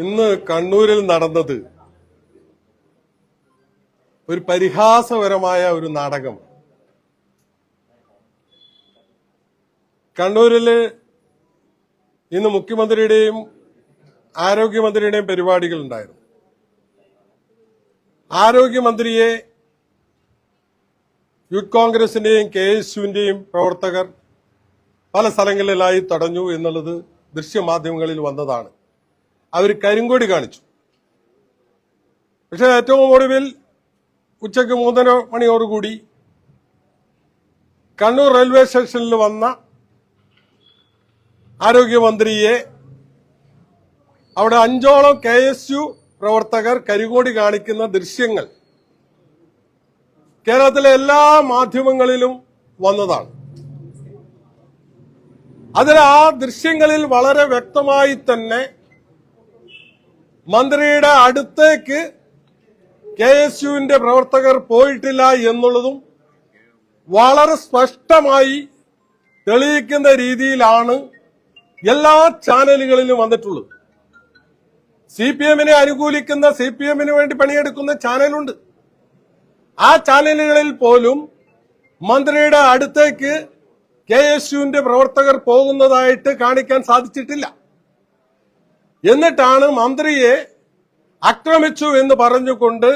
ഇന്ന് കണ്ണൂരിൽ നടന്നത് ഒരു പരിഹാസപരമായ ഒരു നാടകം. കണ്ണൂരില് ഇന്ന് മുഖ്യമന്ത്രിയുടെയും ആരോഗ്യമന്ത്രിയുടെയും പരിപാടികൾ ഉണ്ടായിരുന്നു. ആരോഗ്യമന്ത്രിയെ യൂത്ത് കോൺഗ്രസിന്റെയും KSUവിന്റെയും പ്രവർത്തകർ പല സ്ഥലങ്ങളിലായി തടഞ്ഞു എന്നുള്ളത് ദൃശ്യമാധ്യമങ്ങളിൽ വന്നതാണ്. അവർ കരിങ്കൊടി കാണിച്ചു. പക്ഷെ ഏറ്റവും ഒടുവിൽ ഉച്ചയ്ക്ക് 3:30 മണിയോടുകൂടി കണ്ണൂർ റെയിൽവേ സ്റ്റേഷനിൽ വന്ന ആരോഗ്യമന്ത്രിയെ അവിടെ 5ഓളം KSU പ്രവർത്തകർ കരിങ്കൊടി കാണിക്കുന്ന ദൃശ്യങ്ങൾ കേരളത്തിലെ എല്ലാ മാധ്യമങ്ങളിലും വന്നതാണ്. അതിൽ ആ ദൃശ്യങ്ങളിൽ വളരെ വ്യക്തമായി തന്നെ മന്ത്രിയുടെ അടുത്തേക്ക് KSUവിന്റെ പ്രവർത്തകർ പോയിട്ടില്ല എന്നുള്ളതും വളരെ സ്പഷ്ടമായി തെളിയിക്കുന്ന രീതിയിലാണ് എല്ലാ ചാനലുകളിലും വന്നിട്ടുള്ളത്. CPMനെ അനുകൂലിക്കുന്ന, CPMന് വേണ്ടി പണിയെടുക്കുന്ന ചാനലുണ്ട്. ആ ചാനലുകളിൽ പോലും മന്ത്രിയുടെ അടുത്തേക്ക് KSUവിന്റെ പ്രവർത്തകർ പോകുന്നതായിട്ട് കാണിക്കാൻ സാധിച്ചിട്ടില്ല. എന്നിട്ടാണ് മന്ത്രിയെ ആക്രമിച്ചു എന്ന് പറഞ്ഞുകൊണ്ട്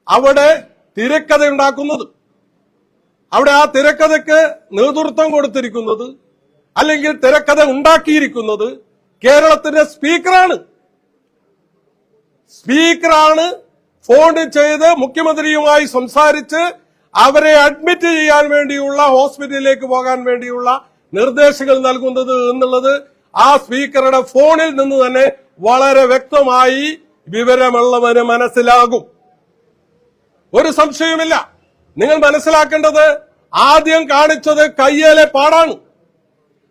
അവിടെ തിരക്കഥ ഉണ്ടാക്കുന്നത്. അവിടെ ആ തിരക്കഥയ്ക്ക് നേതൃത്വം കൊടുത്തിരിക്കുന്നത്, അല്ലെങ്കിൽ തിരക്കഥ ഉണ്ടാക്കിയിരിക്കുന്നത് കേരളത്തിന്റെ സ്പീക്കറാണ് ഫോൺ ചെയ്ത് മുഖ്യമന്ത്രിയുമായി സംസാരിച്ച് അവരെ അഡ്മിറ്റ് ചെയ്യാൻ വേണ്ടിയുള്ള, ഹോസ്പിറ്റലിലേക്ക് പോകാൻ വേണ്ടിയുള്ള നിർദ്ദേശങ്ങൾ നൽകുന്നത് എന്നുള്ളത് ആ സ്പീക്കറുടെ ഫോണിൽ നിന്ന് തന്നെ വളരെ വ്യക്തമായി വിവരമുള്ളവന് മനസ്സിലാകും. ഒരു സംശയവുമില്ല. നിങ്ങൾ മനസ്സിലാക്കേണ്ടത്, ആദ്യം കാണിച്ചത് കയ്യേലെ പാടാണ്.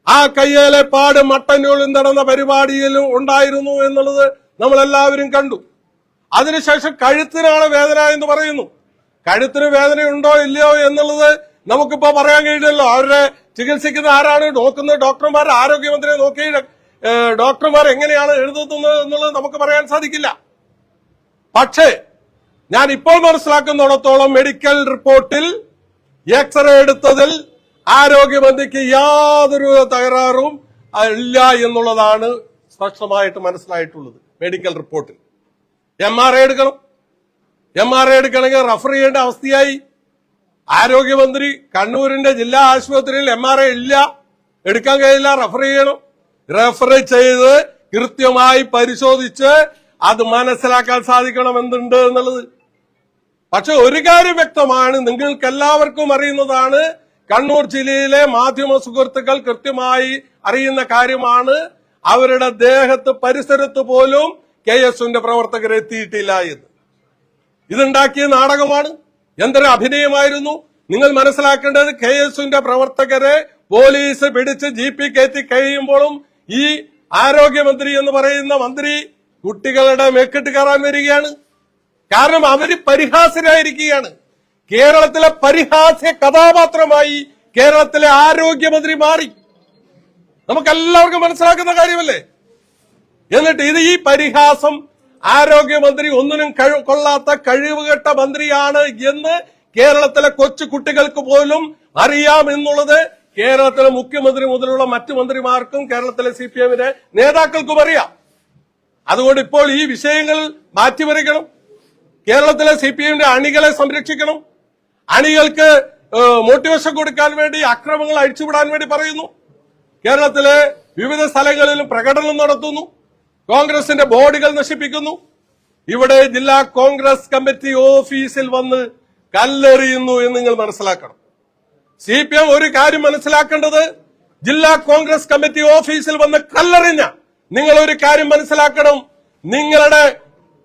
ആ കയ്യേലെ പാട് മട്ടന്നൂരിൽ നടന്ന പരിപാടിയിലും ഉണ്ടായിരുന്നു എന്നുള്ളത് നമ്മളെല്ലാവരും കണ്ടു. അതിനുശേഷം കഴുത്തിനാണ് വേദന എന്ന് പറയുന്നു. കഴുത്തിന് വേദനയുണ്ടോ ഇല്ലയോ എന്നുള്ളത് നമുക്കിപ്പോ പറയാൻ കഴിയില്ലല്ലോ. അവരുടെ ചികിത്സിക്കുന്ന ആരാണ്, നോക്കുന്നത് ഡോക്ടർമാർ. ആരോഗ്യമന്ത്രിയെ നോക്കി ഡോക്ടർമാർ എങ്ങനെയാണ് എഴുതുന്നത് എന്നുള്ളത് നമുക്ക് പറയാൻ സാധിക്കില്ല. പക്ഷേ ഞാൻ ഇപ്പോൾ മനസ്സിലാക്കുന്നിടത്തോളം മെഡിക്കൽ റിപ്പോർട്ടിൽ എക്സ്റേ എടുത്തതിൽ ആരോഗ്യമന്ത്രിക്ക് യാതൊരു തകരാറും ഇല്ല എന്നുള്ളതാണ് സ്പഷ്ടമായിട്ട് മനസ്സിലായിട്ടുള്ളത്. മെഡിക്കൽ റിപ്പോർട്ടിൽ MRI എടുക്കണം. MRI എടുക്കണമെങ്കിൽ റഫർ ചെയ്യേണ്ട അവസ്ഥയായി. ആരോഗ്യമന്ത്രി കണ്ണൂരിന്റെ ജില്ലാ ആശുപത്രിയിൽ MRI ഇല്ല, എടുക്കാൻ കഴിയില്ല, റഫർ ചെയ്യണം. റഫർ ചെയ്ത് കൃത്യമായി പരിശോധിച്ച് അത് മനസ്സിലാക്കാൻ സാധിക്കണം എന്തുണ്ട് എന്നുള്ളത്. പക്ഷെ ഒരു കാര്യം വ്യക്തമാണ്, നിങ്ങൾക്ക് എല്ലാവർക്കും അറിയുന്നതാണ്, കണ്ണൂർ ജില്ലയിലെ മാധ്യമ സുഹൃത്തുക്കൾ കൃത്യമായി അറിയുന്ന കാര്യമാണ്, അവരുടെ ദേഹത്ത് പരിസരത്ത് പോലും KSUവിന്റെ പ്രവർത്തകർ എത്തിയിട്ടില്ല എന്ന്. ഇതുണ്ടാക്കിയ നാടകമാണ്. എന്തൊരു അഭിനയമായിരുന്നു. നിങ്ങൾ മനസ്സിലാക്കേണ്ടത്, KSUവിന്റെ പ്രവർത്തകരെ പോലീസ് പിടിച്ച് ജീപ്പിൽ കയറ്റി കഴിയുമ്പോഴും ഈ ആരോഗ്യമന്ത്രി എന്ന് പറയുന്ന മന്ത്രി കുട്ടികളുടെ മേക്കിട്ട് കയറാൻ വരികയാണ്. കാരണം അവര് പരിഹാസ്യരായിരിക്കുകയാണ്. കേരളത്തിലെ പരിഹാസ്യ കഥാപാത്രമായി കേരളത്തിലെ ആരോഗ്യമന്ത്രി മാറി. നമുക്കെല്ലാവർക്കും മനസ്സിലാക്കുന്ന കാര്യമല്ലേ. എന്നിട്ട് ഈ പരിഹാസം, ആരോഗ്യമന്ത്രി ഒന്നിനും കൊള്ളാത്ത കഴിവുകെട്ട മന്ത്രിയാണ് എന്ന് കേരളത്തിലെ കൊച്ചു കുട്ടികൾക്ക് പോലും അറിയാം എന്നുള്ളത് കേരളത്തിലെ മുഖ്യമന്ത്രി മുതലുള്ള മറ്റു മന്ത്രിമാർക്കും കേരളത്തിലെ CPMന്റെ നേതാക്കൾക്കും അറിയാം. അതുകൊണ്ട് ഇപ്പോൾ ഈ വിഷയങ്ങൾ മാറ്റിമറിക്കണം. കേരളത്തിലെ CPMന്റെ അണികളെ സംരക്ഷിക്കണം. അണികൾക്ക് മോട്ടിവേഷൻ കൊടുക്കാൻ വേണ്ടി അക്രമങ്ങൾ അഴിച്ചുവിടാൻ വേണ്ടി പറയുന്നു. കേരളത്തിലെ വിവിധ സ്ഥലങ്ങളിലും പ്രകടനം നടത്തുന്നു. കോൺഗ്രസിന്റെ ബോർഡുകൾ നശിപ്പിക്കുന്നു. ഇവിടെ ജില്ലാ കോൺഗ്രസ് കമ്മിറ്റി ഓഫീസിൽ വന്ന് കല്ലെറിയുന്നു എന്ന് നിങ്ങൾ മനസ്സിലാക്കണം. CPM ഒരു കാര്യം മനസ്സിലാക്കേണ്ടത്, ജില്ലാ കോൺഗ്രസ് കമ്മിറ്റി ഓഫീസിൽ വന്ന് കല്ലെറിഞ്ഞ നിങ്ങൾ ഒരു കാര്യം മനസ്സിലാക്കണം, നിങ്ങളുടെ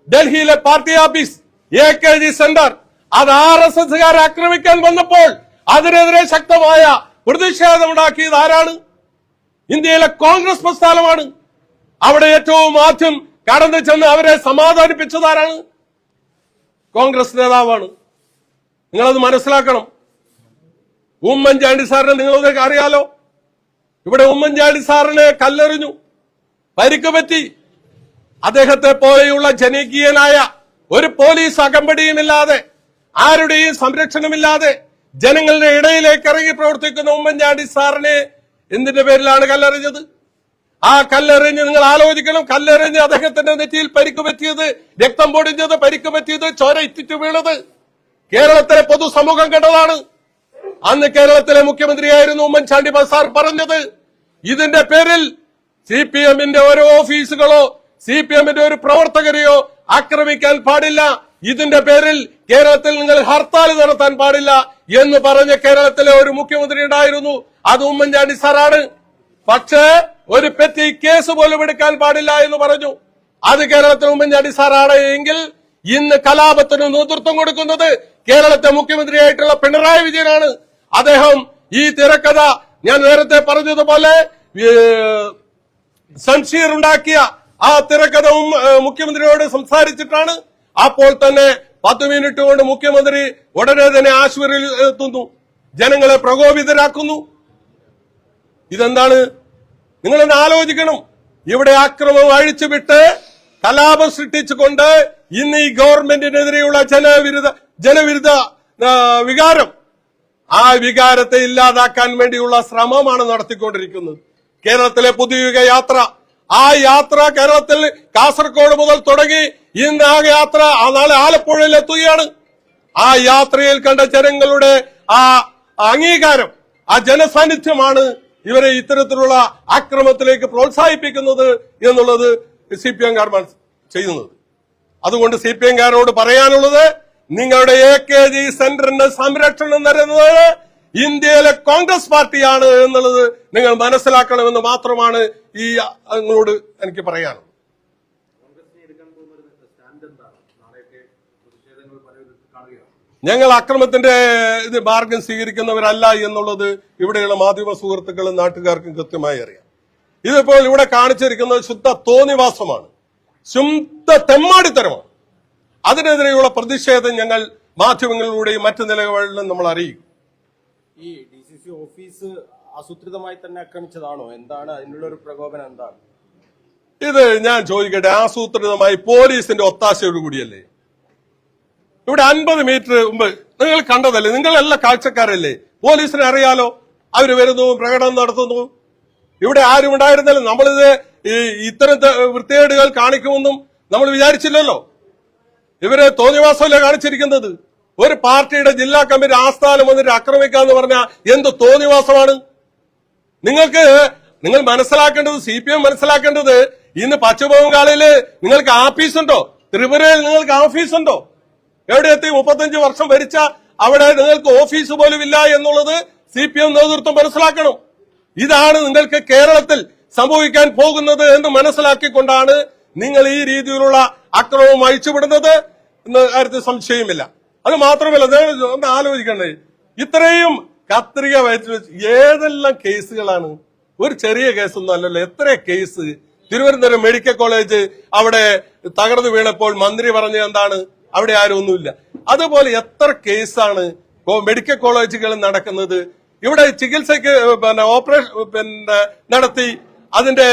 ഡൽഹിയിലെ പാർട്ടി ഓഫീസ് AKG സെന്റർ അത് RSSകാരെ ആക്രമിക്കാൻ വന്നപ്പോൾ അതിനെതിരെ ശക്തമായ പ്രതിഷേധമുണ്ടാക്കിയത് ആരാണ്? ഇന്ത്യയിലെ കോൺഗ്രസ് പ്രസ്ഥാനമാണ്. അവിടെ ഏറ്റവും ആദ്യം കടന്നു ചെന്ന് അവരെ സമാധാനിപ്പിച്ചതാരാണ്? കോൺഗ്രസ് നേതാവാണ്. നിങ്ങളത് മനസ്സിലാക്കണം. ഉമ്മൻചാണ്ടി സാറിനെ നിങ്ങളൊക്കെ അറിയാലോ. ഇവിടെ ഉമ്മൻചാണ്ടി സാറിനെ കല്ലെറിഞ്ഞു, പരിക്ക് പറ്റി. അദ്ദേഹത്തെ പോലെയുള്ള ജനകീയനായ ഒരു പോലീസ് അകമ്പടിയുമില്ലാതെ ആരുടെയും സംരക്ഷണമില്ലാതെ ജനങ്ങളുടെ ഇടയിലേക്ക് ഇറങ്ങി പ്രവർത്തിക്കുന്ന ഉമ്മൻചാണ്ടി സാറിനെ എന്തിന്റെ പേരിലാണ് കല്ലെറിഞ്ഞത്? ആ കല്ലെറിഞ്ഞ് നിങ്ങൾ ആലോചിക്കണം. കല്ലെറിഞ്ഞ് അദ്ദേഹത്തിന്റെ നെറ്റിയിൽ പരിക്ക് പറ്റിയത്, രക്തം പൊടിഞ്ഞത്, പരിക്ക് പറ്റിയത്, ചോര ഇറ്റിറ്റ് വീണത് കേരളത്തിലെ പൊതുസമൂഹം കണ്ടതാണ്. അന്ന് കേരളത്തിലെ മുഖ്യമന്ത്രിയായിരുന്നു ഉമ്മൻചാണ്ടി സാർ പറഞ്ഞത്, ഇതിന്റെ പേരിൽ CPM-ന്റെ ഓരോ ഓഫീസുകളോ CPM-ന്റെ ഒരു പ്രവർത്തകരെയോ ആക്രമിക്കാൻ പാടില്ല, ഇതിന്റെ പേരിൽ കേരളത്തിൽ നിങ്ങൾ ഹർത്താൽ നടത്താൻ പാടില്ല എന്ന് പറഞ്ഞ കേരളത്തിലെ ഒരു മുഖ്യമന്ത്രി ഉണ്ടായിരുന്നു. അത് ഉമ്മൻചാണ്ടി സാറാണ്. പക്ഷേ ഒരു പെറ്റി കേസ് പോലും എടുക്കാൻ പാടില്ല എന്ന് പറഞ്ഞു. അത് കേരളത്തിൽ ഉമ്മൻചാണ്ടി സാറാണ് എങ്കിൽ ഇന്ന് കലാപത്തിന് നേതൃത്വം കൊടുക്കുന്നത് കേരളത്തെ മുഖ്യമന്ത്രിയായിട്ടുള്ള പിണറായി വിജയനാണ്. അദ്ദേഹം ഈ തിരക്കഥ ഞാൻ നേരത്തെ പറഞ്ഞതുപോലെ സംശീർ ഉണ്ടാക്കിയ ആ തിരക്കഥ മുഖ്യമന്ത്രിയോട് സംസാരിച്ചിട്ടാണ്. അപ്പോൾ തന്നെ 10 മിനിറ്റ് കൊണ്ട് മുഖ്യമന്ത്രി ഉടനെ തന്നെ ആശുപത്രിയിൽ എത്തുന്നു, ജനങ്ങളെ പ്രകോപിതരാക്കുന്നു. ഇതെന്താണ്? നിങ്ങളൊന്ന് ആലോചിക്കണം. ഇവിടെ ആക്രമണം അഴിച്ചുവിട്ട് കലാപം സൃഷ്ടിച്ചുകൊണ്ട് ഇന്ന് ഈ ഗവൺമെന്റിനെതിരെയുള്ള ജനവിരുദ്ധ വികാരം, ആ വികാരത്തെ ഇല്ലാതാക്കാൻ വേണ്ടിയുള്ള ശ്രമമാണ് നടത്തിക്കൊണ്ടിരിക്കുന്നത്. കേരളത്തിലെ പുതുയുഗ യാത്ര, ആ യാത്ര കേരളത്തിൽ കാസർഗോഡ് മുതൽ തുടങ്ങി ഇന്ന് ആ യാത്ര നാളെ ആലപ്പുഴയിൽ എത്തുകയാണ്. ആ യാത്രയിൽ കണ്ട ജനങ്ങളുടെ ആ അംഗീകാരം, ആ ജനസാന്നിധ്യമാണ് ഇവരെ ഇത്തരത്തിലുള്ള ആക്രമണത്തിലേക്ക് പ്രോത്സാഹിപ്പിക്കുന്നത് എന്നുള്ളത് CPM-കാർ ചെയ്യുന്നത്. അതുകൊണ്ട് CPM-കാരോട് പറയാനുള്ളത്, നിങ്ങളുടെ AKG സെന്ററിന്റെ സംരക്ഷണം തരുന്നത് ഇന്ത്യയിലെ കോൺഗ്രസ് പാർട്ടിയാണ് എന്നുള്ളത് നിങ്ങൾ മനസ്സിലാക്കണമെന്ന് മാത്രമാണ് ഈ നിങ്ങളോട് എനിക്ക് പറയാനുള്ളത്. ഞങ്ങൾ അക്രമത്തിന്റെ മാർഗം സ്വീകരിക്കുന്നവരല്ല എന്നുള്ളത് ഇവിടെയുള്ള മാധ്യമ സുഹൃത്തുക്കളും നാട്ടുകാർക്കും കൃത്യമായി അറിയാം. ഇതിപ്പോൾ ഇവിടെ കാണിച്ചിരിക്കുന്നത് ശുദ്ധ തോന്നിവാസമാണ്, ശുദ്ധ തെമ്മാടിത്തരമാണ്. അതിനെതിരെയുള്ള പ്രതിഷേധം ഞങ്ങൾ മാധ്യമങ്ങളിലൂടെയും മറ്റു നിലകളിലും നമ്മൾ അറിയിക്കും. ഈ DCC ഓഫീസ് ആസൂത്രിതമായി തന്നെ ആക്രമിച്ചതാണോ? എന്താണ് അതിനുള്ള ഒരു പ്രകോപനം? എന്താണ് ഇത്? ഞാൻ ചോദിക്കട്ടെ, ആസൂത്രിതമായി പോലീസിന്റെ ഒത്താശയോടുകൂടിയല്ലേ? ഇവിടെ 50 മീറ്റർ മുമ്പ് നിങ്ങൾ കണ്ടതല്ലേ? നിങ്ങളെല്ലാം കാഴ്ചക്കാരല്ലേ? പോലീസിനെ അറിയാലോ, അവര് വരുന്നു, പ്രകടനം നടത്തുന്നു. ഇവിടെ ആരും ഉണ്ടായിരുന്നല്ലോ. നമ്മളിത് ഇത്തരം വൃത്തികേടുകൾ കാണിക്കുമെന്നും നമ്മൾ വിചാരിച്ചില്ലല്ലോ. ഇവര് തോന്നിവാസമല്ലേ കാണിച്ചിരിക്കുന്നത്? ഒരു പാർട്ടിയുടെ ജില്ലാ കമ്മിറ്റി ആസ്ഥാനം വന്നിട്ട് ആക്രമിക്കാന്ന് പറഞ്ഞാൽ എന്ത് തോന്നിവാസമാണ്? നിങ്ങൾ മനസ്സിലാക്കേണ്ടത്, CPM മനസ്സിലാക്കേണ്ടത്, ഇന്ന് പശ്ചിമ ബംഗാളില് നിങ്ങൾക്ക് ആഫീസുണ്ടോ? ത്രിപുരയിൽ നിങ്ങൾക്ക് ഓഫീസുണ്ടോ? എവിടെ എത്തി? 35 വർഷം ഭരിച്ച അവിടെ നിങ്ങൾക്ക് ഓഫീസ് പോലും ഇല്ല എന്നുള്ളത് CPM നേതൃത്വം മനസ്സിലാക്കണം. ഇതാണ് നിങ്ങൾക്ക് കേരളത്തിൽ സംഭവിക്കാൻ പോകുന്നത് എന്ന് മനസ്സിലാക്കിക്കൊണ്ടാണ് നിങ്ങൾ ഈ രീതിയിലുള്ള അക്രമം അയച്ചുവിടുന്നത് എന്ന കാര്യത്തിൽ സംശയമില്ല. അത് മാത്രമല്ല, ഒന്ന് ആലോചിക്കണ്ടേ, ഇത്രയും കത്രിക വയറ്റിൽ വെച്ച് ഏതെല്ലാം കേസുകളാണ്? ഒരു ചെറിയ കേസൊന്നും അല്ലല്ലോ. എത്ര കേസ്? തിരുവനന്തപുരം മെഡിക്കൽ കോളേജ് അവിടെ തകർന്നു വീണപ്പോൾ മന്ത്രി പറഞ്ഞ എന്താണ്? അവിടെ ആരും ഒന്നുമില്ല. അതുപോലെ എത്ര കേസാണ് മെഡിക്കൽ കോളേജുകളിൽ നടക്കുന്നത്? ഇവിടെ ചികിത്സയ്ക്ക് ഓപ്പറേഷൻ നടത്തി അതിന്റെ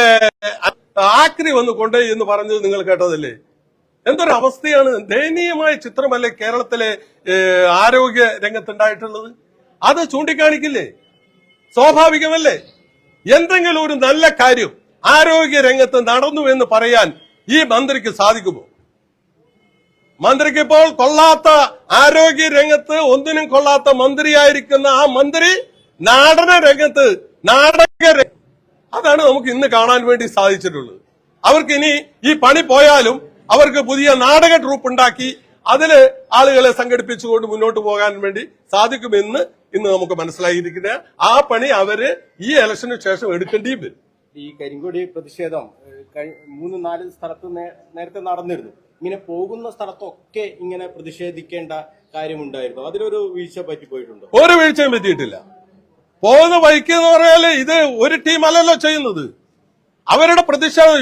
ആക്രി വന്ന് കൊണ്ടേ എന്ന് പറഞ്ഞത് നിങ്ങൾ കേട്ടതല്ലേ? എന്തൊരു അവസ്ഥയാണ്! ദയനീയമായ ചിത്രമല്ലേ കേരളത്തിലെ ആരോഗ്യ രംഗത്തുണ്ടായിട്ടുള്ളത്? അത് ചൂണ്ടിക്കാണിക്കില്ലേ? സ്വാഭാവികമല്ലേ? എന്തെങ്കിലും ഒരു നല്ല കാര്യം ആരോഗ്യ രംഗത്ത് നടന്നു എന്ന് പറയാൻ ഈ മന്ത്രിക്ക് സാധിക്കുമോ? മന്ത്രിക്ക് ഇപ്പോൾ കൊള്ളാത്ത ആരോഗ്യ രംഗത്ത് ഒന്നിനും കൊള്ളാത്ത മന്ത്രിയായിരിക്കുന്ന ആ മന്ത്രി നാടക രംഗത്ത് അതാണ് നമുക്ക് ഇന്ന് കാണാൻ വേണ്ടി സാധിച്ചിട്ടുള്ളത്. അവർക്ക് ഇനി ഈ പണി പോയാലും അവർക്ക് പുതിയ നാടക ട്രൂപ്പ് ഉണ്ടാക്കി അതില് ആളുകളെ സംഘടിപ്പിച്ചുകൊണ്ട് മുന്നോട്ട് പോകാൻ വേണ്ടി സാധിക്കുമെന്ന് ഇന്ന് നമുക്ക് മനസ്സിലായിരിക്കുന്ന ആ പണി അവര് ഈ ഇലക്ഷന് ശേഷം എടുക്കേണ്ടിയും വരും. ഈ കരിങ്കൊടി പ്രതിഷേധം 3-4 സ്ഥലത്ത് നേരത്തെ നടന്നിരുന്നു. ഇങ്ങനെ പോകുന്ന സ്ഥലത്തൊക്കെ ഇങ്ങനെ പ്രതിഷേധിക്കേണ്ട കാര്യമുണ്ടായിരുന്നു. അതിലൊരു വീഴ്ച പറ്റിപ്പോയിട്ടുണ്ടോ? ഒരു വീഴ്ചയും പറ്റിയിട്ടില്ല. പോകുന്ന വഴിക്ക് എന്ന് പറഞ്ഞാല് ഇത് ഒരു ടീം അല്ലല്ലോ ചെയ്യുന്നത്. അവരുടെ പ്രതിഷേധം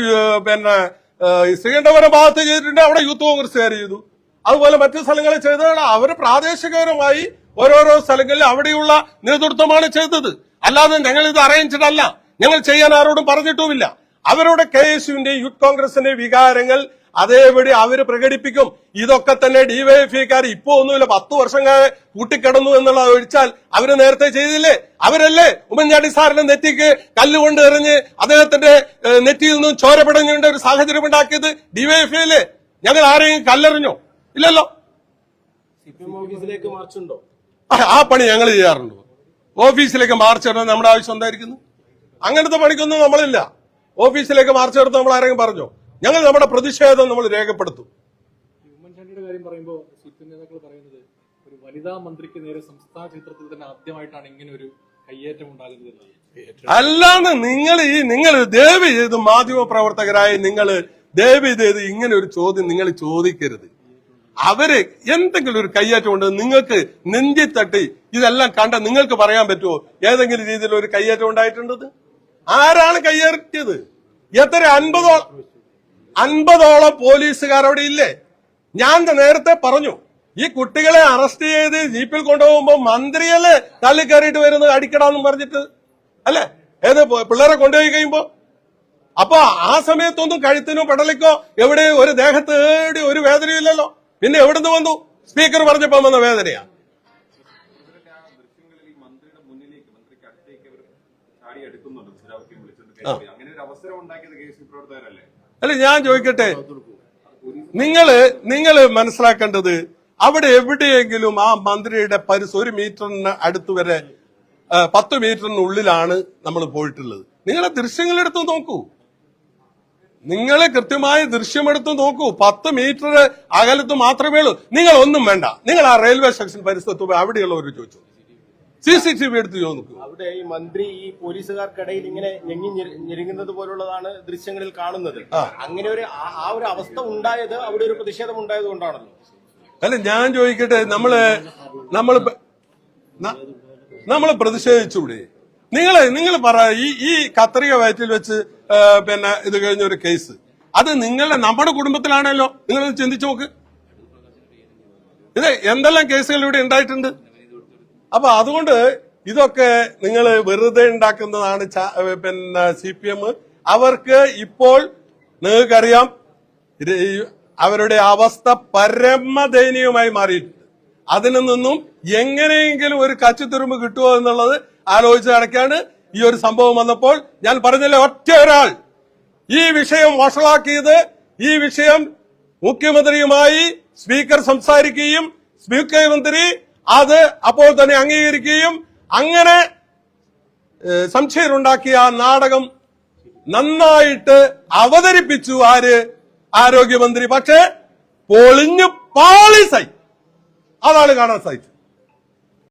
ശ്രീകണ്ഠപുരം ഭാഗത്ത് ചെയ്തിട്ടുണ്ട്, അവിടെ യൂത്ത് കോൺഗ്രസ്സുകാർ ചെയ്തു. അതുപോലെ മറ്റു സ്ഥലങ്ങളിൽ ചെയ്തതാണ്. അവർ പ്രാദേശികപരമായി ഓരോരോ സ്ഥലങ്ങളിൽ അവിടെയുള്ള നേതൃത്വമാണ് ചെയ്തത്. അല്ലാതെ ഞങ്ങൾ ഇത് അറേഞ്ച്ഡ് അല്ല, ഞങ്ങൾ ചെയ്യാൻ ആരോടും പറഞ്ഞിട്ടുമില്ല. അവരുടെ KSUവിന്റെ യൂത്ത് കോൺഗ്രസിന്റെ വികാരങ്ങൾ അതേപടി അവര് പ്രകടിപ്പിക്കും. ഇതൊക്കെ തന്നെ ഡിവൈഎഫ്ഐക്കാർ ഇപ്പോ ഒന്നുമില്ല, 10 വർഷം കൂട്ടിക്കിടന്നു എന്നുള്ളത് ഒഴിച്ചാൽ അവര് നേരത്തെ ചെയ്തില്ലേ? അവരല്ലേ ഉമ്മൻചാണ്ടി സാറിന്റെ നെറ്റിക്ക് കല്ലുകൊണ്ട് എറിഞ്ഞ് അദ്ദേഹത്തിന്റെ നെറ്റിയിൽ നിന്നും ചോര പിടഞ്ഞുകൊണ്ട് ഒരു സാഹചര്യം ഉണ്ടാക്കിയത് ഡിവൈഎഫ്ഐ അല്ലേ? ഞങ്ങൾ ആരെയും കല്ലെറിഞ്ഞോ? ഇല്ലല്ലോ. CPM ഓഫീസിലേക്ക് മാർച്ചുണ്ടോ? ആ പണി ഞങ്ങൾ ചെയ്യാറുണ്ട്. ഓഫീസിലേക്ക് മാർച്ച് ഇടുന്നത് നമ്മുടെ ആവശ്യം എന്തായിരിക്കുന്നു? അങ്ങനത്തെ പണിക്കൊന്നും നമ്മളില്ല. ഓഫീസിലേക്ക് മാർച്ച് എടുത്ത് നമ്മൾ ആരെങ്കിലും പറഞ്ഞോ? ഞങ്ങൾ നമ്മുടെ പ്രതിഷേധം നമ്മൾ രേഖപ്പെടുത്തും. ഉമ്മൻചാണ്ടിയുടെ കാര്യം പറയുമ്പോൾ CPM നേതാക്കൾ പറയുന്നത് ഒരു വനിതാ മന്ത്രിക്ക് നേരെ സംസ്ഥാന ചരിത്രത്തിൽ തന്നെ ആദ്യമായിട്ടാണ് ഇങ്ങനെ ഒരു കയ്യേറ്റം ഉണ്ടാകുന്നത്. അല്ലാന്ന് നിങ്ങൾ ദയവ് ചെയ്ത് മാധ്യമ പ്രവർത്തകരായി നിങ്ങൾ ദയവ് ചെയ്ത് ഇങ്ങനെ ഒരു ചോദ്യം നിങ്ങൾ ചോദിക്കരുത്. അവര് എന്തെങ്കിലും ഒരു കയ്യേറ്റം ഉണ്ട് നിങ്ങൾക്ക് നെഞ്ചി തട്ടി ഇതെല്ലാം കണ്ട നിങ്ങൾക്ക് പറയാൻ പറ്റുമോ ഏതെങ്കിലും രീതിയിൽ ഒരു കയ്യേറ്റം ഉണ്ടായിട്ടുണ്ടത്? ആരാണ് കയ്യേറിയത്? എത്ര 50ഓളം പോലീസുകാർ അവിടെ ഇല്ലേ? ഞാൻ നേരത്തെ പറഞ്ഞു, ഈ കുട്ടികളെ അറസ്റ്റ് ചെയ്ത് ജീപ്പിൽ കൊണ്ടുപോകുമ്പോ മന്ത്രിയല്ലേ തള്ളിക്കയറിയിട്ട് വരുന്നത് അടിക്കടാന്നും പറഞ്ഞിട്ട് അല്ലെ? ഏത് പിള്ളേരെ കൊണ്ടുപോയി കഴിയുമ്പോ അപ്പൊ ആ സമയത്തൊന്നും കഴുത്തിനോ പെടലിക്കോ എവിടെ ഒരു ദേഹത്ത് ഒരു വേദനയും ഇല്ലല്ലോ. പിന്നെ എവിടുന്ന് വന്നു? സ്പീക്കർ പറഞ്ഞപ്പോ വന്ന വേദനയാ. അല്ല ഞാൻ ചോദിക്കട്ടെ, നിങ്ങള് മനസ്സിലാക്കേണ്ടത് അവിടെ എവിടെയെങ്കിലും ആ മന്ത്രിയുടെ പരിസരം 1 മീറ്ററിന് അടുത്ത് വരെ 10 മീറ്ററിനുള്ളിലാണ് നമ്മൾ പോയിട്ടുള്ളത്. നിങ്ങളെ ദൃശ്യങ്ങളെടുത്ത് നോക്കൂ, നിങ്ങൾ കൃത്യമായ ദൃശ്യമെടുത്ത് നോക്കൂ. 10 മീറ്റർ അകലത്ത് മാത്രമേ ഉള്ളൂ. നിങ്ങൾ ഒന്നും വേണ്ട, നിങ്ങൾ ആ റെയിൽവേ സ്റ്റേഷൻ പരിസരത്ത് പോയി അവിടെയുള്ളവർ ചോദിച്ചു, CCTV എടുത്ത് നോക്കൂ. അവിടെ ഈ മന്ത്രി ഈ പോലീസുകാർക്കിടയിൽ ഇങ്ങനെ ഞെരുങ്ങുന്നത് പോലുള്ളതാണ് ദൃശ്യങ്ങളിൽ കാണുന്നത്. അങ്ങനെ ആ ഒരു അവസ്ഥ ഉണ്ടായത് അവിടെ ഒരു പ്രതിഷേധം ഉണ്ടായത് കൊണ്ടാണല്ലോ. അല്ല ഞാൻ ചോദിക്കട്ടെ, നമ്മള് പ്രതിഷേധിച്ചൂടെ? നിങ്ങൾ പറ, ഈ കത്രിക വയറ്റിൽ വെച്ച് പിന്നെ ഇത് കഴിഞ്ഞ ഒരു കേസ്, അത് നമ്മുടെ കുടുംബത്തിലാണല്ലോ. നിങ്ങളൊന്ന് ചിന്തിച്ചു നോക്ക്. ഇത് എന്തെല്ലാം കേസുകൾ ഇവിടെ ഉണ്ടായിട്ടുണ്ട്. അപ്പൊ അതുകൊണ്ട് ഇതൊക്കെ നിങ്ങൾ വെറുതെ ഉണ്ടാക്കുന്നതാണ്. പിന്നെ CPM അവർക്ക് ഇപ്പോൾ നിങ്ങൾക്കറിയാം അവരുടെ അവസ്ഥ പരമദയനീയമായി മാറിയിട്ടുണ്ട്. അതിൽ നിന്നും എങ്ങനെയെങ്കിലും ഒരു കച്ചിത്തുരുമ്പ് കിട്ടുമോ എന്നുള്ളത് ആലോചിച്ച് നടക്കാണ്. ഈ ഒരു സംഭവം വന്നപ്പോൾ ഞാൻ പറഞ്ഞില്ലേ, ഒറ്റ ഒരാൾ ഈ വിഷയം വഷളാക്കിയത്, ഈ വിഷയം മുഖ്യമന്ത്രിയുമായി സ്പീക്കർ സംസാരിക്കുകയും മുഖ്യമന്ത്രി അത് അപ്പോൾ തന്നെ അംഗീകരിക്കുകയും അങ്ങനെ സംശയമുണ്ടാക്കിയ ആ നാടകം നന്നായിട്ട് അവതരിപ്പിച്ചു ആരോഗ്യമന്ത്രി. പക്ഷേ പൊളിഞ്ഞു പാളിസായി. അതാണ് കാണാൻ സാധിച്ചത്.